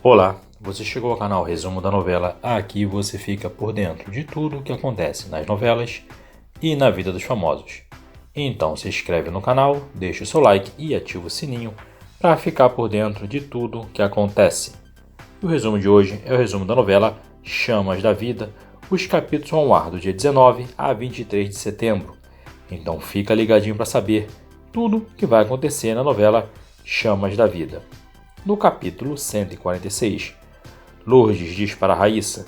Olá, você chegou ao canal Resumo da Novela. Aqui você fica por dentro de tudo o que acontece nas novelas e na vida dos famosos. Então se inscreve no canal, deixa o seu like e ativa o sininho para ficar por dentro de tudo o que acontece. E o resumo de hoje é o resumo da novela Chamas da Vida. Os capítulos vão ao ar do dia 19 a 23 de setembro. Então fica ligadinho para saber tudo o que vai acontecer na novela Chamas da Vida. No capítulo 146, Lourdes diz para Raíssa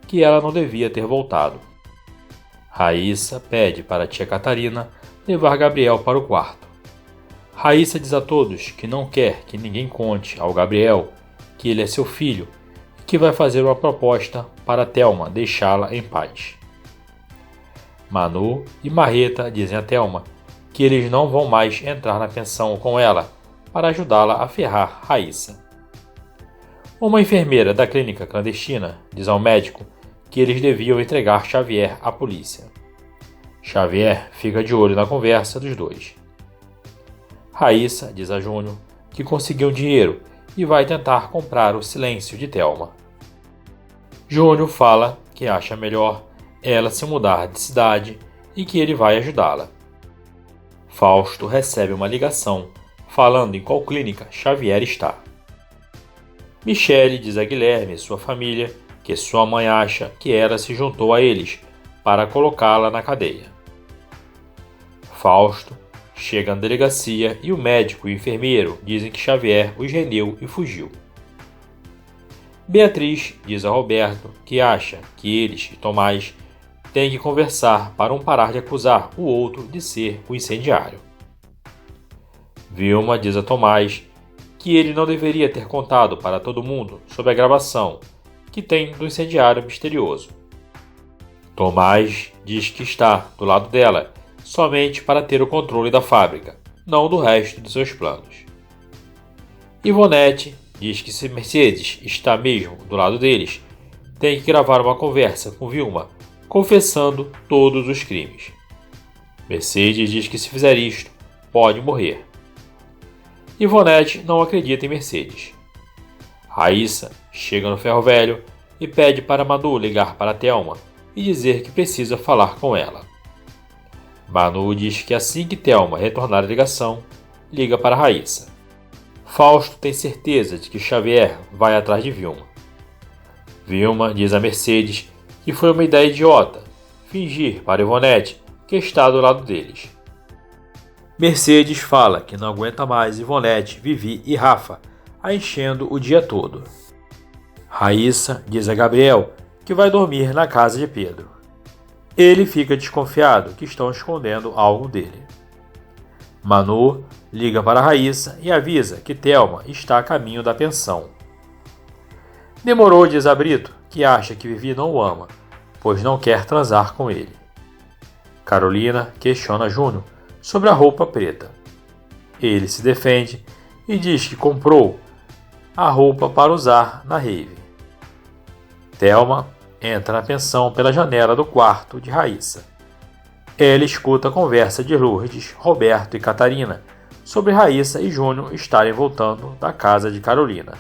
que ela não devia ter voltado. Raíssa pede para a tia Catarina levar Gabriel para o quarto. Raíssa diz a todos que não quer que ninguém conte ao Gabriel que ele é seu filho e que vai fazer uma proposta para Thelma deixá-la em paz. Manu e Marreta dizem a Thelma que eles não vão mais entrar na pensão com ela para ajudá-la a ferrar Raíssa. Uma enfermeira da clínica clandestina diz ao médico que eles deviam entregar Xavier à polícia. Xavier fica de olho na conversa dos dois. Raíssa diz a Júnior que conseguiu dinheiro e vai tentar comprar o silêncio de Thelma. Júnior fala que acha melhor ela se mudar de cidade e que ele vai ajudá-la. Fausto recebe uma ligação falando em qual clínica Xavier está. Michele diz a Guilherme e sua família que sua mãe acha que ela se juntou a eles para colocá-la na cadeia. Fausto chega na delegacia e o médico e o enfermeiro dizem que Xavier os rendeu e fugiu. Beatriz diz a Roberto que acha que eles e Tomás têm que conversar para um parar de acusar o outro de ser o incendiário. Vilma diz a Tomás que ele não deveria ter contado para todo mundo sobre a gravação que tem do incendiário misterioso. Tomás diz que está do lado dela somente para ter o controle da fábrica, não do resto de seus planos. Ivonete diz que se Mercedes está mesmo do lado deles, tem que gravar uma conversa com Vilma, confessando todos os crimes. Mercedes diz que se fizer isto, pode morrer. Ivonete não acredita em Mercedes. Raíssa chega no ferro velho e pede para Manu ligar para Thelma e dizer que precisa falar com ela. Manu diz que assim que Thelma retornar a ligação, liga para Raíssa. Fausto tem certeza de que Xavier vai atrás de Vilma. Vilma diz a Mercedes que foi uma ideia idiota fingir para Ivonete que está do lado deles. Mercedes fala que não aguenta mais Ivonete, Vivi e Rafa a enchendo o dia todo. Raíssa diz a Gabriel que vai dormir na casa de Pedro. Ele fica desconfiado que estão escondendo algo dele. Manu liga para Raíssa e avisa que Thelma está a caminho da pensão. Demorou diz a Brito que acha que Vivi não o ama, pois não quer transar com ele. Carolina questiona Júnior sobre a roupa preta. Ele se defende e diz que comprou a roupa para usar na rave. Thelma entra na pensão pela janela do quarto de Raíssa. Ela escuta a conversa de Lourdes, Roberto e Catarina sobre Raíssa e Júnior estarem voltando da casa de Carolina.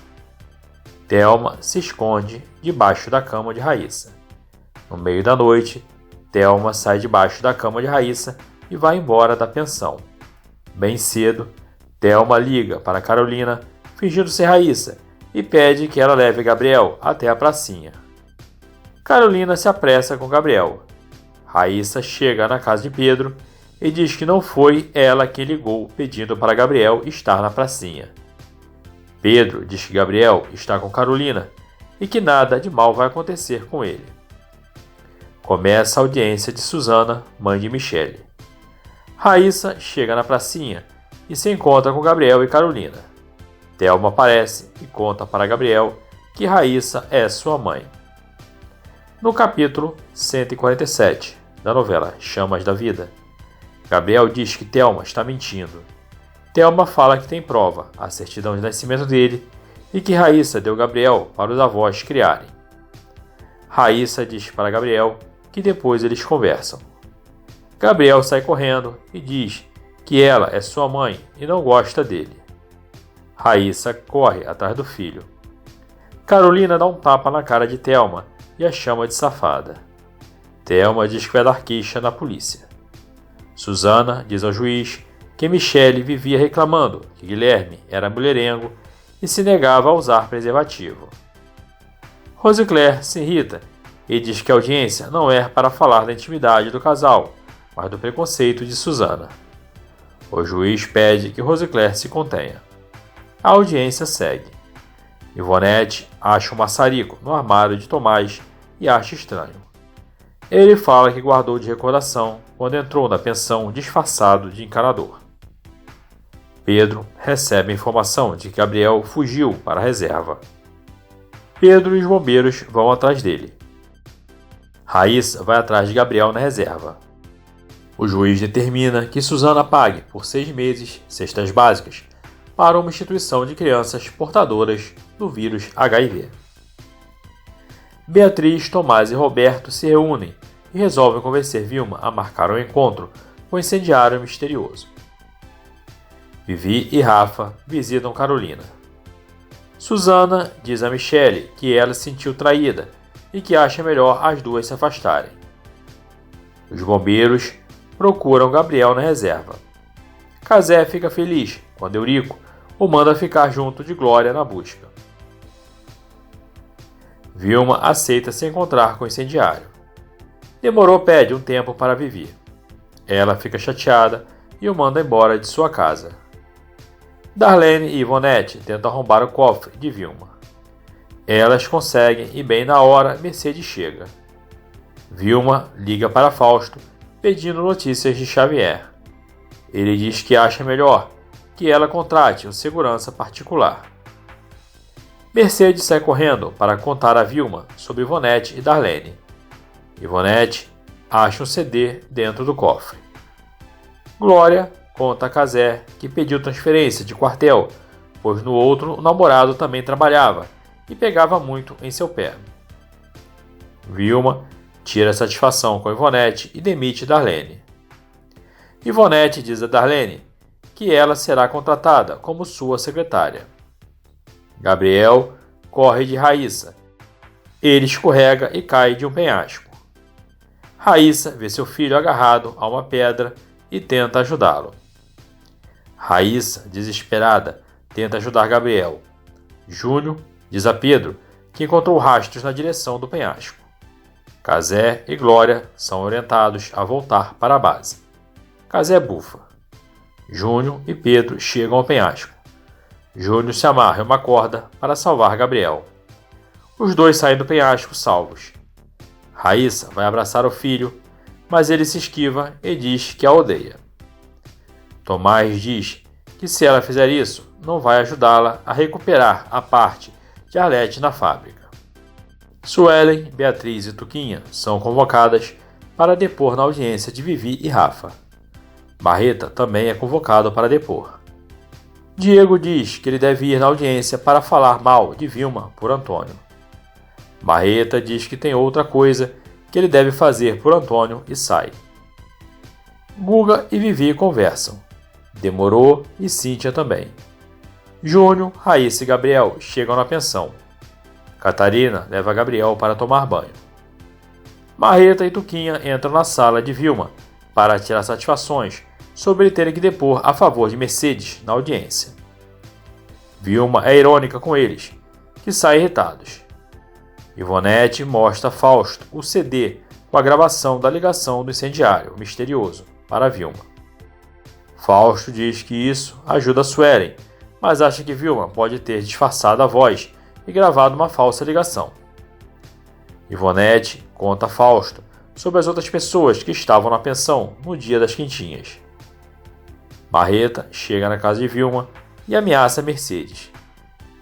Thelma se esconde debaixo da cama de Raíssa. No meio da noite, Thelma sai debaixo da cama de Raíssa e vai embora da pensão. Bem cedo, Thelma liga para Carolina, fingindo ser Raíssa, e pede que ela leve Gabriel até a pracinha. Carolina se apressa com Gabriel. Raíssa chega na casa de Pedro e diz que não foi ela quem ligou pedindo para Gabriel estar na pracinha. Pedro diz que Gabriel está com Carolina e que nada de mal vai acontecer com ele. Começa a audiência de Susana, mãe de Michele. Raíssa chega na pracinha e se encontra com Gabriel e Carolina. Thelma aparece e conta para Gabriel que Raíssa é sua mãe. No capítulo 147 da novela Chamas da Vida, Gabriel diz que Thelma está mentindo. Thelma fala que tem prova, a certidão de nascimento dele, e que Raíssa deu Gabriel para os avós criarem. Raíssa diz para Gabriel que depois eles conversam. Gabriel sai correndo e diz que ela é sua mãe e não gosta dele. Raíssa corre atrás do filho. Carolina dá um tapa na cara de Thelma e a chama de safada. Thelma diz que vai dar queixa na polícia. Susana diz ao juiz que Michele vivia reclamando que Guilherme era mulherengo e se negava a usar preservativo. Rosicler se irrita e diz que a audiência não é para falar da intimidade do casal, mas do preconceito de Susana. O juiz pede que Rosicler se contenha. A audiência segue. Ivonete acha um maçarico no armário de Tomás e acha estranho. Ele fala que guardou de recordação quando entrou na pensão disfarçado de encanador. Pedro recebe a informação de que Gabriel fugiu para a reserva. Pedro e os bombeiros vão atrás dele. Raíssa vai atrás de Gabriel na reserva. O juiz determina que Susana pague por 6 meses cestas básicas para uma instituição de crianças portadoras do vírus HIV. Beatriz, Tomás e Roberto se reúnem e resolvem convencer Vilma a marcar um encontro com o incendiário misterioso. Vivi e Rafa visitam Carolina. Susana diz a Michele que ela se sentiu traída e que acha melhor as duas se afastarem. Os bombeiros procuram Gabriel na reserva. Cazé fica feliz quando Eurico o manda ficar junto de Glória na busca. Vilma aceita se encontrar com o incendiário. Demorou pede um tempo para Vivi. Ela fica chateada e o manda embora de sua casa. Darlene e Ivonete tentam arrombar o cofre de Vilma. Elas conseguem e bem na hora Mercedes chega. Vilma liga para Fausto pedindo notícias de Xavier. Ele diz que acha melhor que ela contrate um segurança particular. Mercedes sai correndo para contar a Vilma sobre Ivonete e Darlene. Ivonete acha um CD dentro do cofre. Glória conta a Cazé que pediu transferência de quartel, pois no outro o namorado também trabalhava e pegava muito em seu pé. Vilma tira satisfação com Ivonete e demite Darlene. Ivonete diz a Darlene que ela será contratada como sua secretária. Gabriel corre de Raíssa. Ele escorrega e cai de um penhasco. Raíssa vê seu filho agarrado a uma pedra e tenta ajudá-lo. Raíssa, desesperada, tenta ajudar Gabriel. Júnior diz a Pedro que encontrou rastros na direção do penhasco. Cazé e Glória são orientados a voltar para a base. Cazé bufa. Júnior e Pedro chegam ao penhasco. Júnior se amarra em uma corda para salvar Gabriel. Os dois saem do penhasco salvos. Raíssa vai abraçar o filho, mas ele se esquiva e diz que a odeia. Tomás diz que se ela fizer isso, não vai ajudá-la a recuperar a parte de Arlete na fábrica. Suelen, Beatriz e Tuquinha são convocadas para depor na audiência de Vivi e Rafa. Barreta também é convocado para depor. Diego diz que ele deve ir na audiência para falar mal de Vilma por Antônio. Barreta diz que tem outra coisa que ele deve fazer por Antônio e sai. Guga e Vivi conversam. Demorou e Cíntia também. Júnior, Raíssa e Gabriel chegam na pensão. Catarina leva Gabriel para tomar banho. Barreta e Tuquinha entram na sala de Vilma para tirar satisfações sobre ele terem que depor a favor de Mercedes na audiência. Vilma é irônica com eles, que saem irritados. Ivonete mostra a Fausto o CD com a gravação da ligação do incendiário misterioso para Vilma. Fausto diz que isso ajuda Suelen, mas acha que Vilma pode ter disfarçado a voz e gravado uma falsa ligação. Ivonete conta a Fausto sobre as outras pessoas que estavam na pensão no dia das quentinhas. Barreta chega na casa de Vilma e ameaça Mercedes.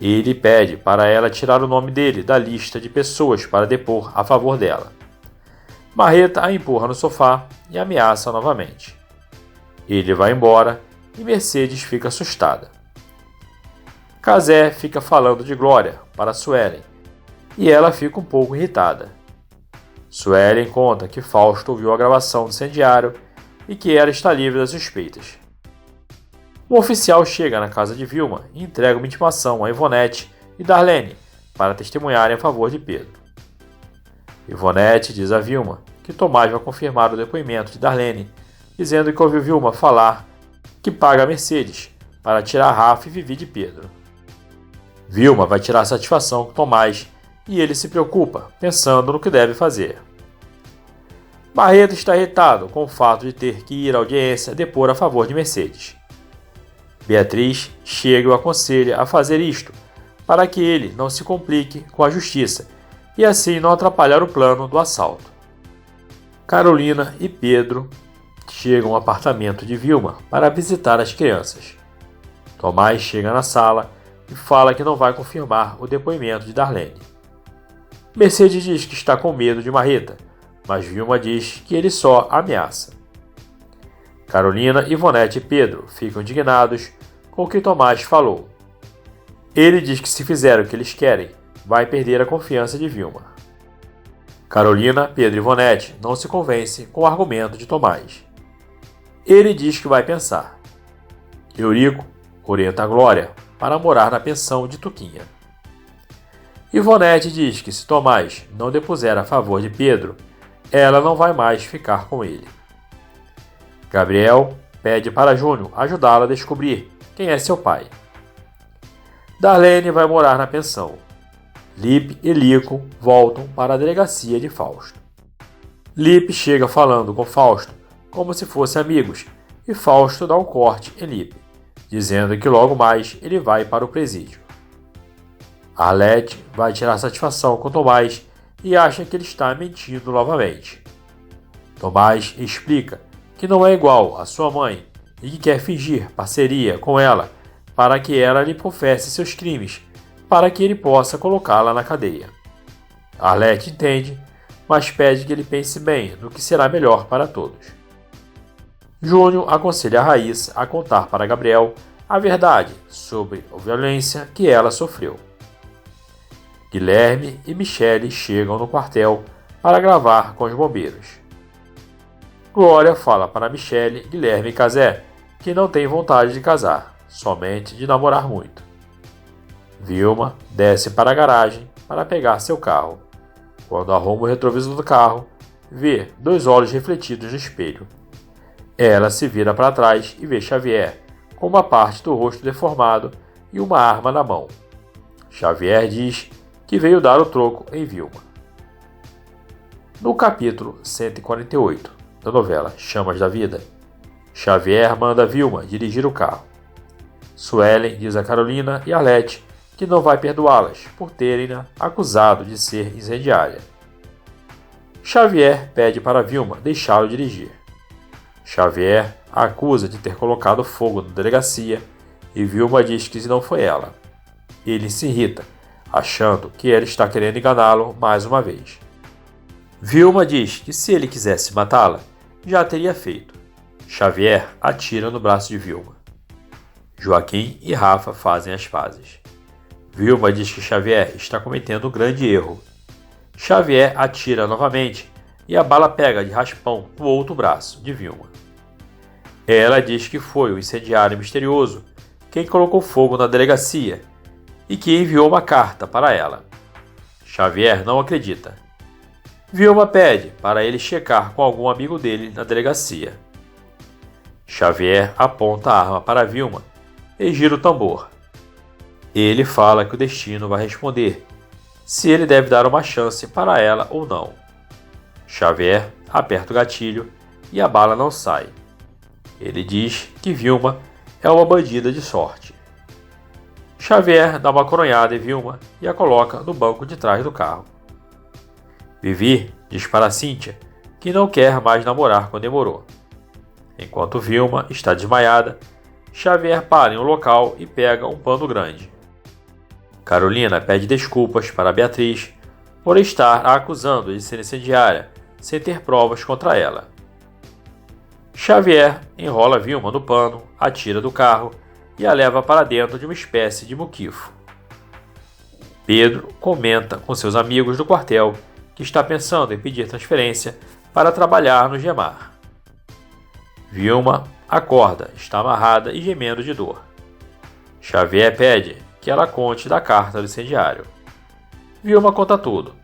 Ele pede para ela tirar o nome dele da lista de pessoas para depor a favor dela. Barreta a empurra no sofá e ameaça novamente. Ele vai embora e Mercedes fica assustada. Cazé fica falando de Glória para Suelen e ela fica um pouco irritada. Suelen conta que Fausto ouviu a gravação do incendiário e que ela está livre das suspeitas. Um oficial chega na casa de Vilma e entrega uma intimação a Ivonete e Darlene para testemunharem a favor de Pedro. Ivonete diz a Vilma que Tomás vai confirmar o depoimento de Darlene, dizendo que ouviu Vilma falar que paga a Mercedes para tirar Rafa e Vivi de Pedro. Vilma vai tirar satisfação com Tomás e ele se preocupa, pensando no que deve fazer. Barreto está irritado com o fato de ter que ir à audiência depor a favor de Mercedes. Beatriz chega e o aconselha a fazer isto, para que ele não se complique com a justiça e assim não atrapalhar o plano do assalto. Carolina e Pedro chegam ao apartamento de Vilma para visitar as crianças. Tomás chega na sala e fala que não vai confirmar o depoimento de Darlene. Mercedes diz que está com medo de Marreta, mas Vilma diz que ele só ameaça. Carolina, Ivonete e Pedro ficam indignados com o que Tomás falou. Ele diz que se fizer o que eles querem, vai perder a confiança de Vilma. Carolina, Pedro e Ivonete não se convencem com o argumento de Tomás. Ele diz que vai pensar. Eurico orienta a Glória para morar na pensão de Tuquinha. Ivonete diz que se Tomás não depuser a favor de Pedro, ela não vai mais ficar com ele. Gabriel pede para Júnior ajudá-la a descobrir quem é seu pai. Darlene vai morar na pensão. Lipe e Lico voltam para a delegacia de Fausto. Lipe chega falando com Fausto como se fossem amigos e Fausto dá um corte em Lipe, dizendo que logo mais ele vai para o presídio. Arlete vai tirar satisfação com Tomás e acha que ele está mentindo novamente. Tomás explica que não é igual à sua mãe e que quer fingir parceria com ela para que ela lhe confesse seus crimes, para que ele possa colocá-la na cadeia. Arlete entende, mas pede que ele pense bem no que será melhor para todos. Júnior aconselha a Raíssa a contar para Gabriel a verdade sobre a violência que ela sofreu. Guilherme e Michele chegam no quartel para gravar com os bombeiros. Glória fala para Michele, Guilherme e Cazé que não tem vontade de casar, somente de namorar muito. Vilma desce para a garagem para pegar seu carro. Quando arruma o retrovisor do carro, vê 2 olhos refletidos no espelho. Ela se vira para trás e vê Xavier, com uma parte do rosto deformado e uma arma na mão. Xavier diz que veio dar o troco em Vilma. No capítulo 148 da novela Chamas da Vida, Xavier manda Vilma dirigir o carro. Suelen diz a Carolina e Arlete que não vai perdoá-las por terem-na acusado de ser incendiária. Xavier pede para Vilma deixá-lo dirigir. Xavier a acusa de ter colocado fogo na delegacia e Vilma diz que não foi ela. Ele se irrita, achando que ela está querendo enganá-lo mais uma vez. Vilma diz que se ele quisesse matá-la, já teria feito. Xavier atira no braço de Vilma. Joaquim e Rafa fazem as pazes. Vilma diz que Xavier está cometendo um grande erro. Xavier atira novamente e a bala pega de raspão no outro braço de Vilma. Ela diz que foi o incendiário misterioso quem colocou fogo na delegacia e que enviou uma carta para ela. Xavier não acredita. Vilma pede para ele checar com algum amigo dele na delegacia. Xavier aponta a arma para Vilma e gira o tambor. Ele fala que o destino vai responder se ele deve dar uma chance para ela ou não. Xavier aperta o gatilho e a bala não sai. Ele diz que Vilma é uma bandida de sorte. Xavier dá uma coronhada em Vilma e a coloca no banco de trás do carro. Vivi diz para Cíntia que não quer mais namorar com Demorou. Enquanto Vilma está desmaiada, Xavier para em um local e pega um pano grande. Carolina pede desculpas para Beatriz por estar a acusando de ser incendiária sem ter provas contra ela. Xavier enrola Vilma no pano, atira do carro e a leva para dentro de uma espécie de muquifo. Pedro comenta com seus amigos do quartel que está pensando em pedir transferência para trabalhar no Gemar. Vilma acorda, está amarrada e gemendo de dor. Xavier pede que ela conte da carta do incendiário. Vilma conta tudo.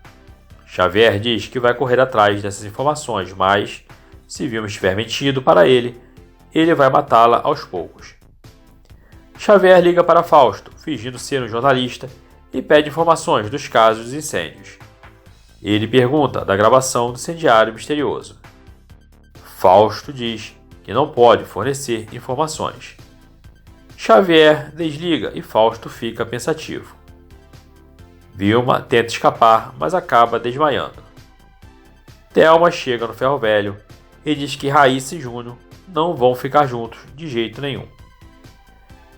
Xavier diz que vai correr atrás dessas informações, mas, se Vilma estiver mentindo para ele vai matá-la aos poucos. Xavier liga para Fausto, fingindo ser um jornalista, e pede informações dos casos dos incêndios. Ele pergunta da gravação do incendiário misterioso. Fausto diz que não pode fornecer informações. Xavier desliga e Fausto fica pensativo. Vilma tenta escapar, mas acaba desmaiando. Thelma chega no ferro velho e diz que Raíssa e Júnior não vão ficar juntos de jeito nenhum.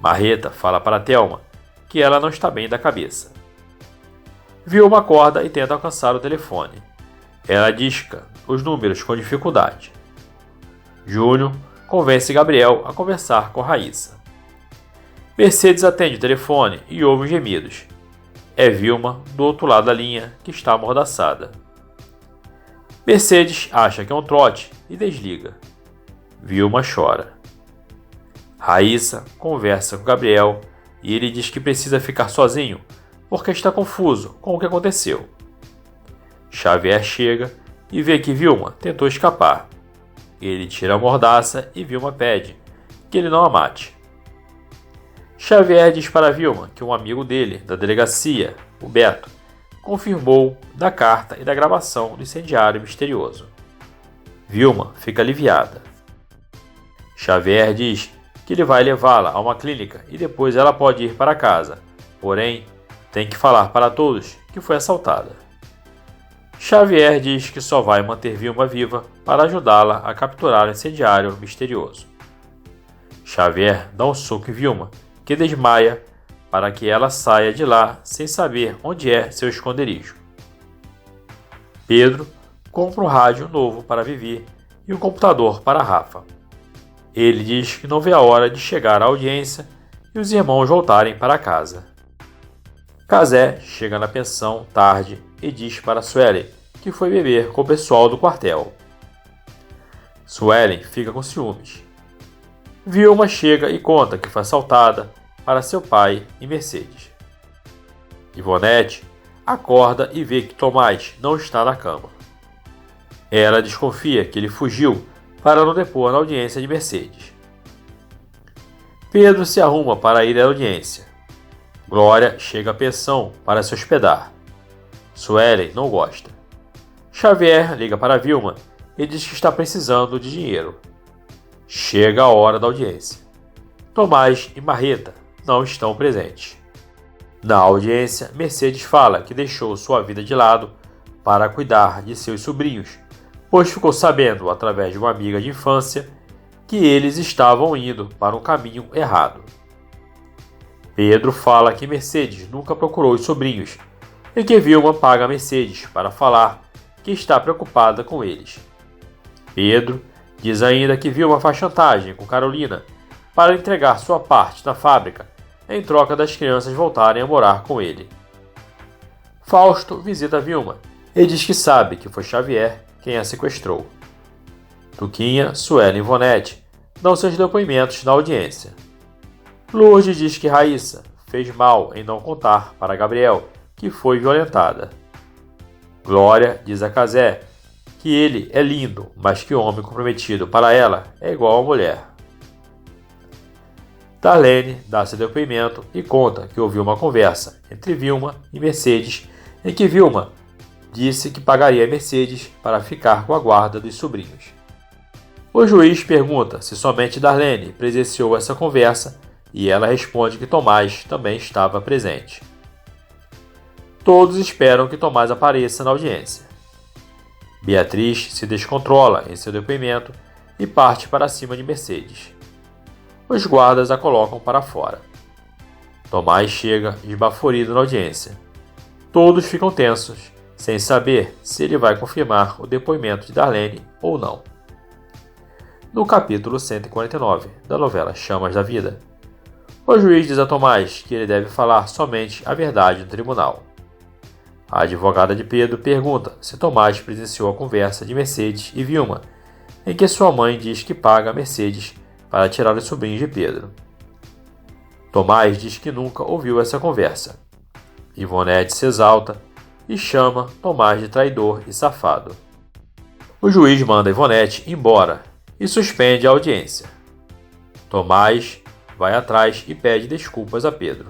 Marreta fala para Thelma que ela não está bem da cabeça. Vilma acorda e tenta alcançar o telefone. Ela disca os números com dificuldade. Júnior convence Gabriel a conversar com Raíssa. Mercedes atende o telefone e ouve os gemidos. É Vilma, do outro lado da linha, que está amordaçada. Mercedes acha que é um trote e desliga. Vilma chora. Raíssa conversa com Gabriel e ele diz que precisa ficar sozinho porque está confuso com o que aconteceu. Xavier chega e vê que Vilma tentou escapar. Ele tira a mordaça e Vilma pede que ele não a mate. Xavier diz para Vilma que um amigo dele, da delegacia, o Beto, confirmou da carta e da gravação do incendiário misterioso. Vilma fica aliviada. Xavier diz que ele vai levá-la a uma clínica e depois ela pode ir para casa, porém, tem que falar para todos que foi assaltada. Xavier diz que só vai manter Vilma viva para ajudá-la a capturar o incendiário misterioso. Xavier dá um soco em Vilma, que desmaia, para que ela saia de lá sem saber onde é seu esconderijo. Pedro compra um rádio novo para Vivi e um computador para Rafa. Ele diz que não vê a hora de chegar à audiência e os irmãos voltarem para casa. Cazé chega na pensão tarde e diz para Suelen que foi beber com o pessoal do quartel. Suelen fica com ciúmes. Vilma chega e conta que foi assaltada para seu pai e Mercedes. Ivonete acorda e vê que Tomás não está na cama. Ela desconfia que ele fugiu para não depor na audiência de Mercedes. Pedro se arruma para ir à audiência. Glória chega à pensão para se hospedar. Suelen não gosta. Xavier liga para Vilma e diz que está precisando de dinheiro. Chega a hora da audiência. Tomás e Marreta não estão presentes. Na audiência, Mercedes fala que deixou sua vida de lado para cuidar de seus sobrinhos, pois ficou sabendo, através de uma amiga de infância, que eles estavam indo para um caminho errado. Pedro fala que Mercedes nunca procurou os sobrinhos e que Vilma paga a Mercedes para falar que está preocupada com eles. Pedro diz ainda que Vilma faz chantagem com Carolina para entregar sua parte na fábrica em troca das crianças voltarem a morar com ele. Fausto visita Vilma e diz que sabe que foi Xavier quem a sequestrou. Tuquinha, Suelen e Ivonete dão seus depoimentos na audiência. Lourdes diz que Raíssa fez mal em não contar para Gabriel que foi violentada. Glória diz a Cazé que ele é lindo, mas que o homem comprometido para ela é igual a mulher. Darlene dá seu depoimento e conta que ouviu uma conversa entre Vilma e Mercedes em que Vilma disse que pagaria a Mercedes para ficar com a guarda dos sobrinhos. O juiz pergunta se somente Darlene presenciou essa conversa e ela responde que Tomás também estava presente. Todos esperam que Tomás apareça na audiência. Beatriz se descontrola em seu depoimento e parte para cima de Mercedes. Os guardas a colocam para fora. Tomás chega esbaforido na audiência. Todos ficam tensos, sem saber se ele vai confirmar o depoimento de Darlene ou não. No capítulo 149 da novela Chamas da Vida, o juiz diz a Tomás que ele deve falar somente a verdade no tribunal. A advogada de Pedro pergunta se Tomás presenciou a conversa de Mercedes e Vilma, em que sua mãe diz que paga a Mercedes para tirar os sobrinhos de Pedro. Tomás diz que nunca ouviu essa conversa. Ivonete se exalta e chama Tomás de traidor e safado. O juiz manda Ivonete embora e suspende a audiência. Tomás vai atrás e pede desculpas a Pedro.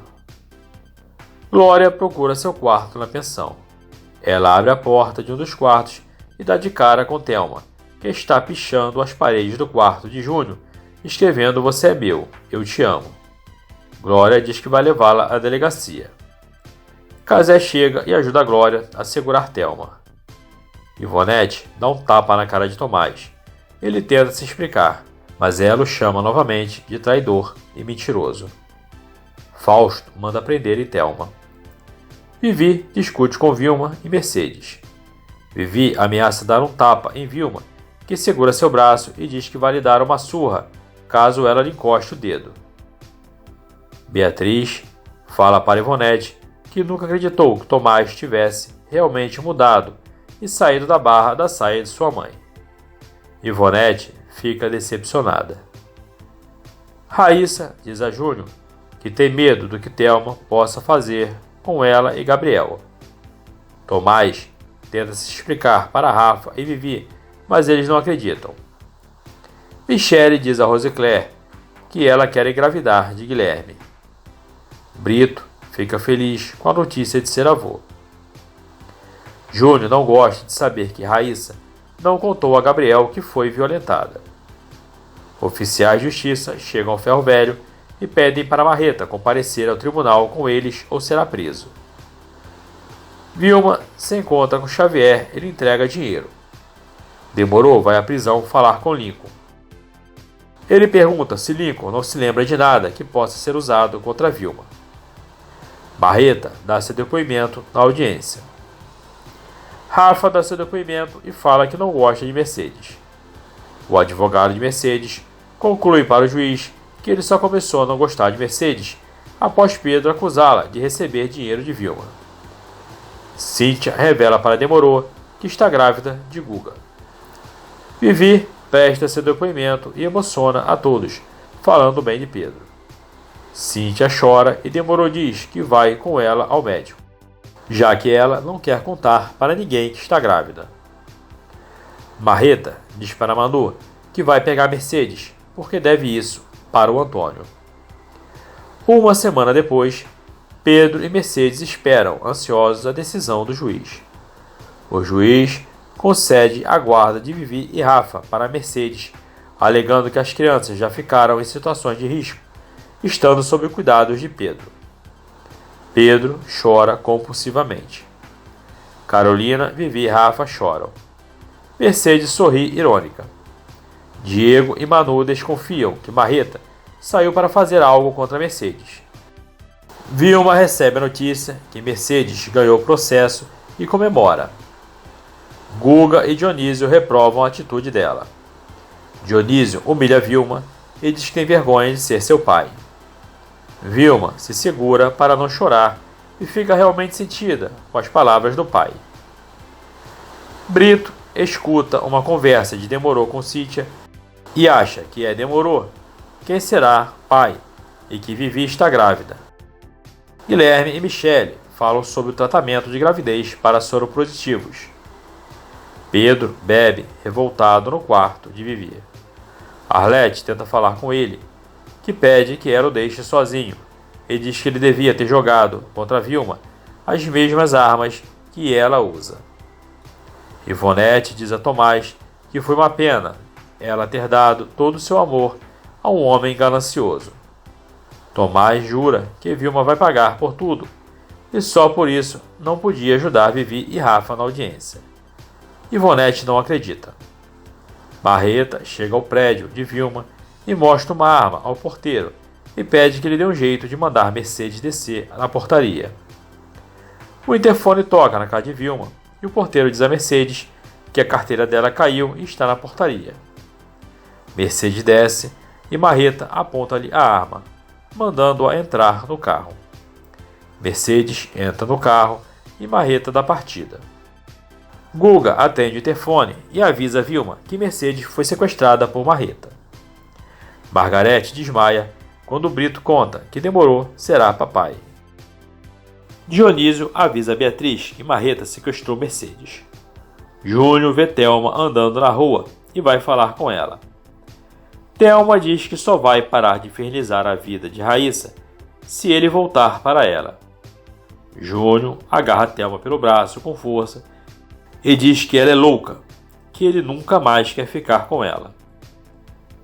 Glória procura seu quarto na pensão. Ela abre a porta de um dos quartos e dá de cara com Thelma, que está pichando as paredes do quarto de Júnior, escrevendo "Você é meu, eu te amo". Glória diz que vai levá-la à delegacia. Cazé chega e ajuda a Glória a segurar Thelma. Ivonete dá um tapa na cara de Tomás. Ele tenta se explicar, mas ela o chama novamente de traidor e mentiroso. Fausto manda prender Thelma. Vivi discute com Vilma e Mercedes. Vivi ameaça dar um tapa em Vilma, que segura seu braço e diz que vai lhe dar uma surra caso ela lhe encoste o dedo. Beatriz fala para Ivonete que nunca acreditou que Tomás tivesse realmente mudado e saído da barra da saia de sua mãe. Ivonete fica decepcionada. Raíssa diz a Júnior que tem medo do que Thelma possa fazer com ela e Gabriel. Tomás tenta se explicar para Rafa e Vivi, mas eles não acreditam. Michele diz a Rosicler que ela quer engravidar de Guilherme. Brito fica feliz com a notícia de ser avô. Júnior não gosta de saber que Raíssa não contou a Gabriel que foi violentada. Oficiais de justiça chegam ao Ferro Velho e pedem para Marreta comparecer ao tribunal com eles ou será preso. Vilma se encontra com Xavier e lhe entrega dinheiro. Demorou vai à prisão falar com Lincoln. Ele pergunta se Lincoln não se lembra de nada que possa ser usado contra Vilma. Marreta dá seu depoimento na audiência. Rafa dá seu depoimento e fala que não gosta de Mercedes. O advogado de Mercedes conclui para o juiz que ele só começou a não gostar de Mercedes após Pedro acusá-la de receber dinheiro de Vilma. Cíntia revela para Demorô que está grávida de Guga. Vivi presta seu depoimento e emociona a todos, falando bem de Pedro. Cíntia chora e Demorô diz que vai com ela ao médico, já que ela não quer contar para ninguém que está grávida. Marreta diz para Manu que vai pegar Mercedes, porque deve isso para o Antônio. Uma semana depois, Pedro e Mercedes esperam ansiosos a decisão do juiz. O juiz concede a guarda de Vivi e Rafa para Mercedes, alegando que as crianças já ficaram em situações de risco, estando sob cuidados de Pedro. Pedro chora compulsivamente. Carolina, Vivi e Rafa choram. Mercedes sorri irônica. Diego e Manu desconfiam que Marreta saiu para fazer algo contra Mercedes. Vilma recebe a notícia que Mercedes ganhou o processo e comemora. Guga e Dionísio reprovam a atitude dela. Dionísio humilha Vilma e diz que tem vergonha de ser seu pai. Vilma se segura para não chorar e fica realmente sentida com as palavras do pai. Brito escuta uma conversa de Demorô com Cíntia e acha que é Demorô quem será pai e que Vivi está grávida. Guilherme e Michele falam sobre o tratamento de gravidez para soropositivos. Pedro bebe revoltado no quarto de Vivi. Arlete tenta falar com ele, que pede que ela o deixe sozinho, e diz que ele devia ter jogado contra Vilma as mesmas armas que ela usa. Ivonete diz a Tomás que foi uma pena ela ter dado todo o seu amor a um homem ganancioso. Tomás jura que Vilma vai pagar por tudo, e só por isso não podia ajudar Vivi e Rafa na audiência. Ivonete não acredita. Marreta chega ao prédio de Vilma e mostra uma arma ao porteiro e pede que ele dê um jeito de mandar Mercedes descer na portaria. O interfone toca na casa de Vilma e o porteiro diz a Mercedes que a carteira dela caiu e está na portaria. Mercedes desce e Marreta aponta-lhe a arma, mandando-a entrar no carro. Mercedes entra no carro e Marreta dá partida. Guga atende o interfone e avisa Vilma que Mercedes foi sequestrada por Marreta. Margarete desmaia quando Brito conta que Demorô será papai. Dionísio avisa Beatriz que Marreta sequestrou Mercedes. Júnior vê Thelma andando na rua e vai falar com ela. Thelma diz que só vai parar de infernizar a vida de Raíssa se ele voltar para ela. Júnior agarra Thelma pelo braço com força e diz que ela é louca, que ele nunca mais quer ficar com ela.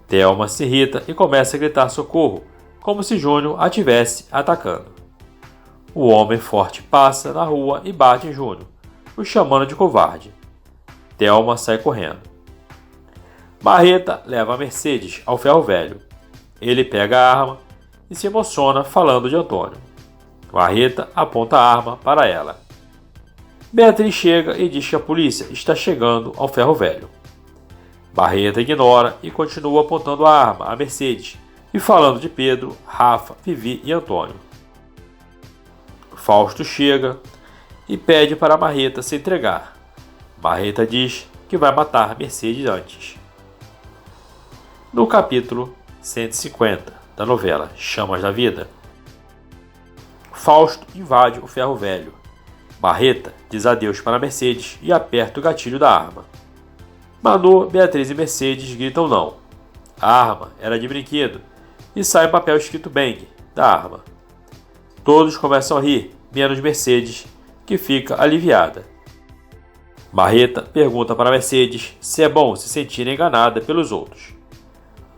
Thelma se irrita e começa a gritar socorro, como se Júnior a tivesse atacando. O homem forte passa na rua e bate em Júnior, o chamando de covarde. Thelma sai correndo. Marreta leva a Mercedes ao ferro velho. Ele pega a arma e se emociona falando de Antônio. Marreta aponta a arma para ela. Beatriz chega e diz que a polícia está chegando ao ferro velho. Marreta ignora e continua apontando a arma a Mercedes e falando de Pedro, Rafa, Vivi e Antônio. Fausto chega e pede para Marreta se entregar. Marreta diz que vai matar Mercedes antes. No capítulo 150 da novela Chamas da Vida, Fausto invade o ferro velho. Marreta diz adeus para Mercedes e aperta o gatilho da arma. Manu, Beatriz e Mercedes gritam não. A arma era de brinquedo e sai um papel escrito Bang da arma. Todos começam a rir, menos Mercedes, que fica aliviada. Marreta pergunta para Mercedes se é bom se sentir enganada pelos outros.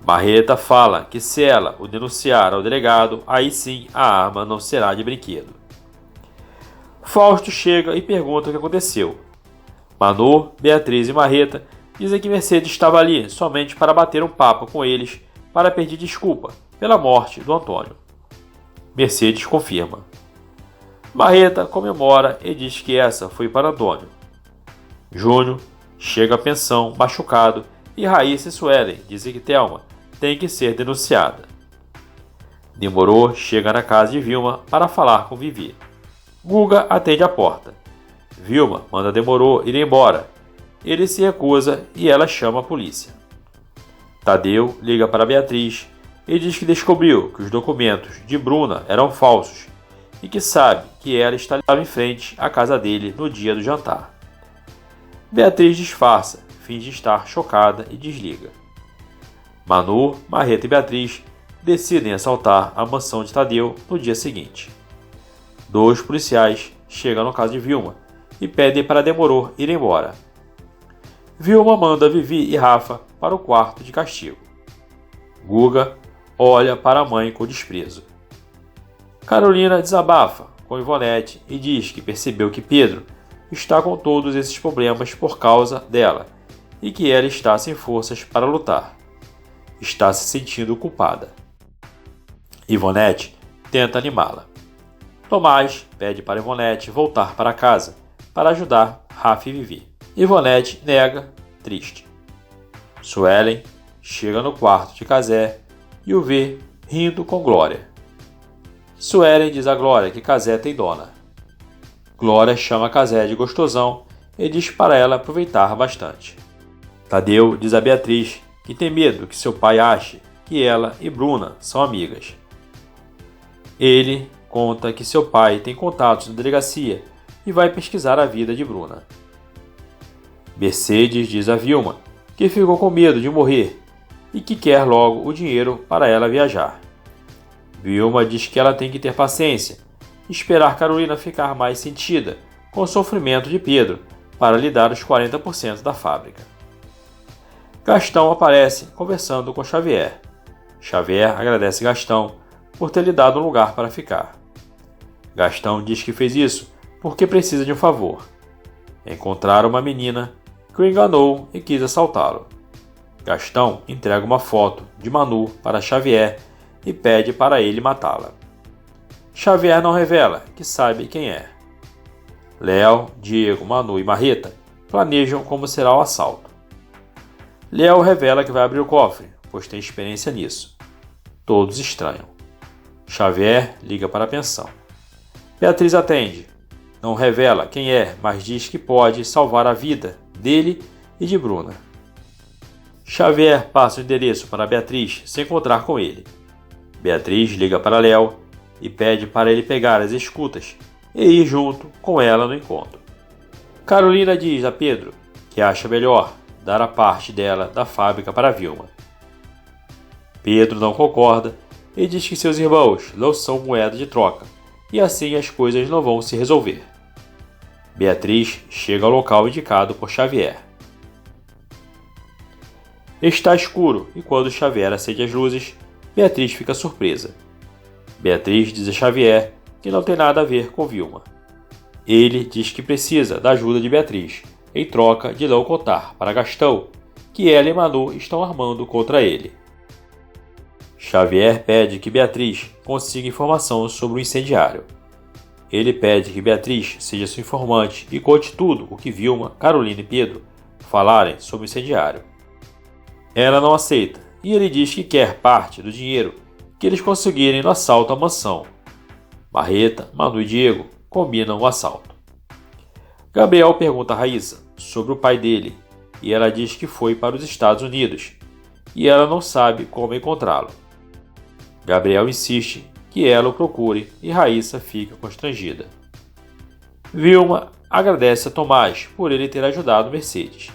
Marreta fala que se ela o denunciar ao delegado, aí sim a arma não será de brinquedo. Fausto chega e pergunta o que aconteceu. Manu, Beatriz e Marreta dizem que Mercedes estava ali somente para bater um papo com eles para pedir desculpa pela morte do Antônio. Mercedes confirma. Marreta comemora e diz que essa foi para Antônio. Júnior chega à pensão machucado e Raíssa e Suelen dizem que Thelma tem que ser denunciada. Demorou chega na casa de Vilma para falar com Vivi. Guga atende a porta. Vilma manda Demorou ir embora. Ele se recusa e ela chama a polícia. Tadeu liga para Beatriz e diz que descobriu que os documentos de Bruna eram falsos e que sabe que ela estava em frente à casa dele no dia do jantar. Beatriz disfarça, finge estar chocada e desliga. Manu, Marreta e Beatriz decidem assaltar a mansão de Tadeu no dia seguinte. 2 policiais chegam na casa de Vilma e pedem para Demorou ir embora. Vilma manda Vivi e Rafa para o quarto de castigo. Guga olha para a mãe com desprezo. Carolina desabafa com Ivonete e diz que percebeu que Pedro está com todos esses problemas por causa dela e que ela está sem forças para lutar. Está se sentindo culpada. Ivonete tenta animá-la. Tomás pede para Ivonete voltar para casa para ajudar Rafa e Vivi. Ivonete nega, triste. Suelen chega no quarto de Cazé e o vê rindo com Glória. Suelen diz a Glória que Cazé tem dona. Glória chama Cazé de gostosão e diz para ela aproveitar bastante. Tadeu diz a Beatriz que tem medo que seu pai ache que ela e Bruna são amigas. Ele conta que seu pai tem contatos na delegacia e vai pesquisar a vida de Bruna. Mercedes diz a Vilma que ficou com medo de morrer e que quer logo o dinheiro para ela viajar. Vilma diz que ela tem que ter paciência e esperar Carolina ficar mais sentida com o sofrimento de Pedro para lhe dar os 40% da fábrica. Gastão aparece conversando com Xavier. Xavier agradece Gastão por ter lhe dado um lugar para ficar. Gastão diz que fez isso porque precisa de um favor. Encontrar uma menina que o enganou e quis assaltá-lo. Gastão entrega uma foto de Manu para Xavier e pede para ele matá-la. Xavier não revela que sabe quem é. Léo, Diego, Manu e Marreta planejam como será o assalto. Léo revela que vai abrir o cofre, pois tem experiência nisso. Todos estranham. Xavier liga para a pensão. Beatriz atende. Não revela quem é, mas diz que pode salvar a vida dele e de Bruna. Xavier passa o endereço para Beatriz se encontrar com ele. Beatriz liga para Léo e pede para ele pegar as escutas e ir junto com ela no encontro. Carolina diz a Pedro que acha melhor dar a parte dela da fábrica para Vilma. Pedro não concorda e diz que seus irmãos não são moeda de troca e assim as coisas não vão se resolver. Beatriz chega ao local indicado por Xavier. Está escuro e quando Xavier acende as luzes, Beatriz fica surpresa. Beatriz diz a Xavier que não tem nada a ver com Vilma. Ele diz que precisa da ajuda de Beatriz, em troca de não contar para Gastão que ela e Manu estão armando contra ele. Xavier pede que Beatriz consiga informação sobre o incendiário. Ele pede que Beatriz seja sua informante e conte tudo o que Vilma, Carolina e Pedro falarem sobre o incendiário. Ela não aceita e ele diz que quer parte do dinheiro que eles conseguirem no assalto à mansão. Marreta, Manu e Diego combinam o assalto. Gabriel pergunta a Raíssa sobre o pai dele e ela diz que foi para os Estados Unidos e ela não sabe como encontrá-lo. Gabriel insiste que ela o procure e Raíssa fica constrangida. Vilma agradece a Tomás por ele ter ajudado Mercedes.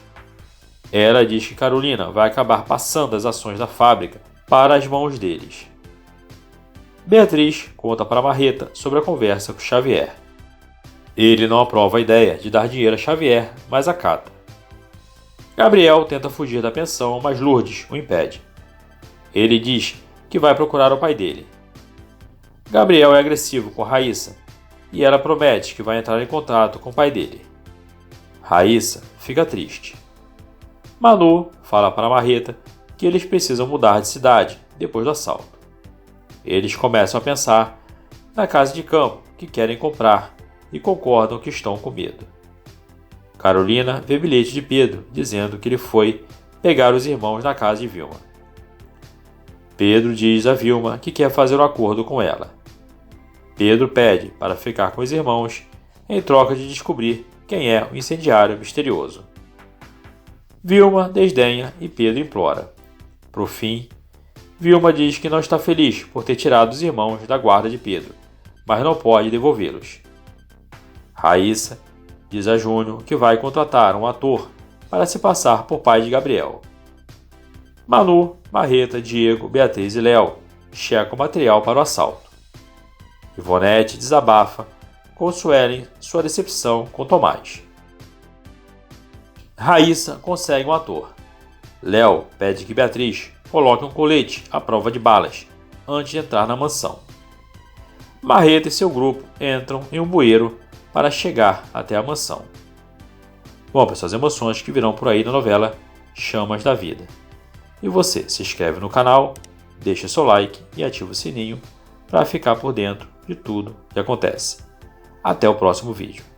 Ela diz que Carolina vai acabar passando as ações da fábrica para as mãos deles. Beatriz conta para Marreta sobre a conversa com Xavier. Ele não aprova a ideia de dar dinheiro a Xavier, mas acata. Gabriel tenta fugir da pensão, mas Lourdes o impede. Ele diz que vai procurar o pai dele. Gabriel é agressivo com Raíssa e ela promete que vai entrar em contato com o pai dele. Raíssa fica triste. Manu fala para Marreta que eles precisam mudar de cidade depois do assalto. Eles começam a pensar na casa de campo que querem comprar e concordam que estão com medo. Carolina vê bilhete de Pedro dizendo que ele foi pegar os irmãos na casa de Vilma. Pedro diz a Vilma que quer fazer um acordo com ela. Pedro pede para ficar com os irmãos em troca de descobrir quem é o incendiário misterioso. Vilma desdenha e Pedro implora. Por fim, Vilma diz que não está feliz por ter tirado os irmãos da guarda de Pedro, mas não pode devolvê-los. Raíssa diz a Júnior que vai contratar um ator para se passar por pai de Gabriel. Manu, Marreta, Diego, Beatriz e Léo checam o material para o assalto. Ivonete desabafa com Suelen sua decepção com Tomás. Raíssa consegue um ator. Léo pede que Beatriz coloque um colete à prova de balas antes de entrar na mansão. Marreta e seu grupo entram em um bueiro para chegar até a mansão. Bom, pessoal, as emoções que virão por aí na novela Chamas da Vida. E você se inscreve no canal, deixa seu like e ativa o sininho para ficar por dentro de tudo que acontece. Até o próximo vídeo.